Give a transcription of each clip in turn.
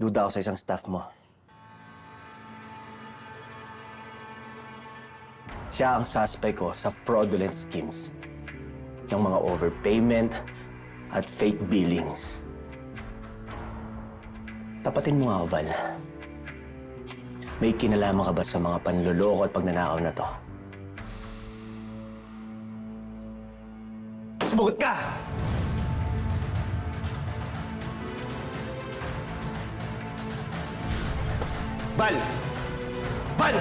Duda ako sa isang staff mo. Siya ang suspect ko sa fraudulent schemes. Yung mga overpayment at fake billings. Tapatin mo nga, Val. May kinalaman ka ba sa mga panloloko at pagnanakaw na to? Sumagot ka! Val! Val!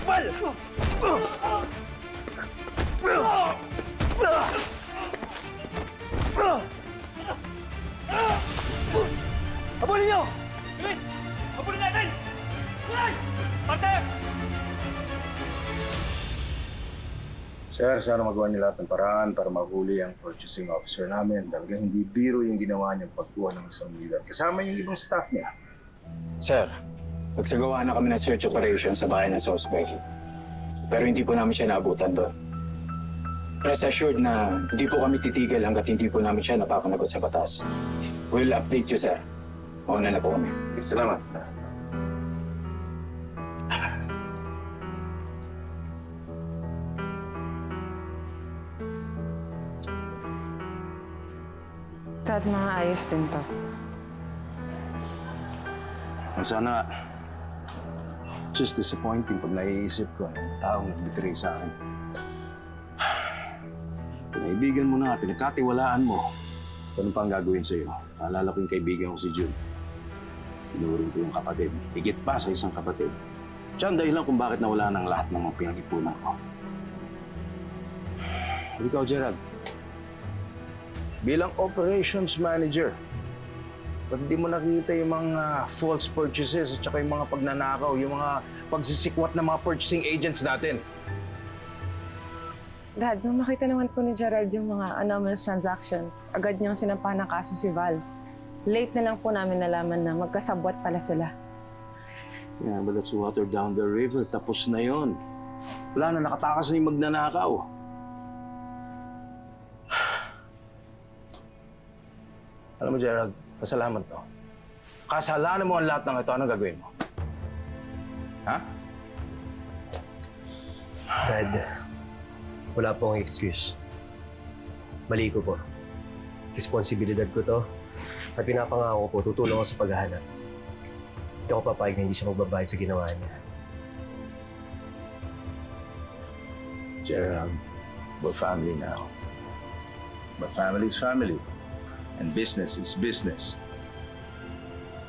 Val! Habulin niyo! Bilis! Habulin natin! Ay! Partner! Sir, sana magawa niyo lahat ng paraan para mahuli ang purchasing officer namin. Talaga hindi biro yung ginawa niyang pagkuha ng isang miliyon. Kasama yung ibang staff niya. Sir, nagsagawa na kami ng search operation sa bahay ng suspect. Pero hindi po namin siya naabutan doon. Rest assured na hindi po kami titigil hanggat hindi po namin siya napapanagot sa batas. We'll update you, sir. Mauna na po kami. Salamat. Dad, maayos din to. Sana, just disappointing pag naiisip ko yung taong nag-betray sa akin. Pinaibigan mo na, pinagkatiwalaan mo. Ano pa ang gagawin sa'yo? Naalala ko yung kaibigan ko si Jun. Pinurin ko yung kapatid. Higit pa sa isang kapatid. Siya ang dahilan kung bakit nawala ng lahat ng mga pinag-ipunan ko. Ikaw, Gerald. Bilang operations manager, ba't di mo nakita yung mga false purchases at saka yung mga pagnanakaw, yung mga pagsisikwat ng mga purchasing agents natin? Dad, nung makita naman po ni Gerald yung mga anomalous transactions, agad niyang sinampa ng kaso si Val. Late na lang po namin nalaman na magkasabwat pala sila. Yeah, but that's water down the river. Tapos na yon. Wala na, nakatakas na yung magnanakaw. Alam mo, Gerald, pasalamat to. Kasalanan mo ang lahat ng ito, anong gagawin mo? Ha? Dad, wala po akong excuse. Mali ko po. Responsibilidad ko to. At pinapangako ko, tutulong ako sa paghahanap. Hindi ako papayag na hindi siya magbabayad sa ginawa niya. Gerald, we're family now. But family is family. And business is business.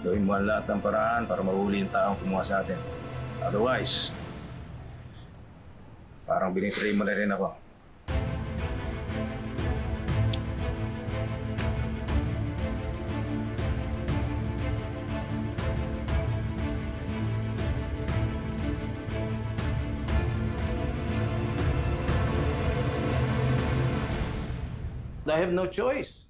Gawin mo ang lahat ng paraan para mahuli yung taong kumuha sa atin. Otherwise, parang binitray mo na rin ako. I have no choice.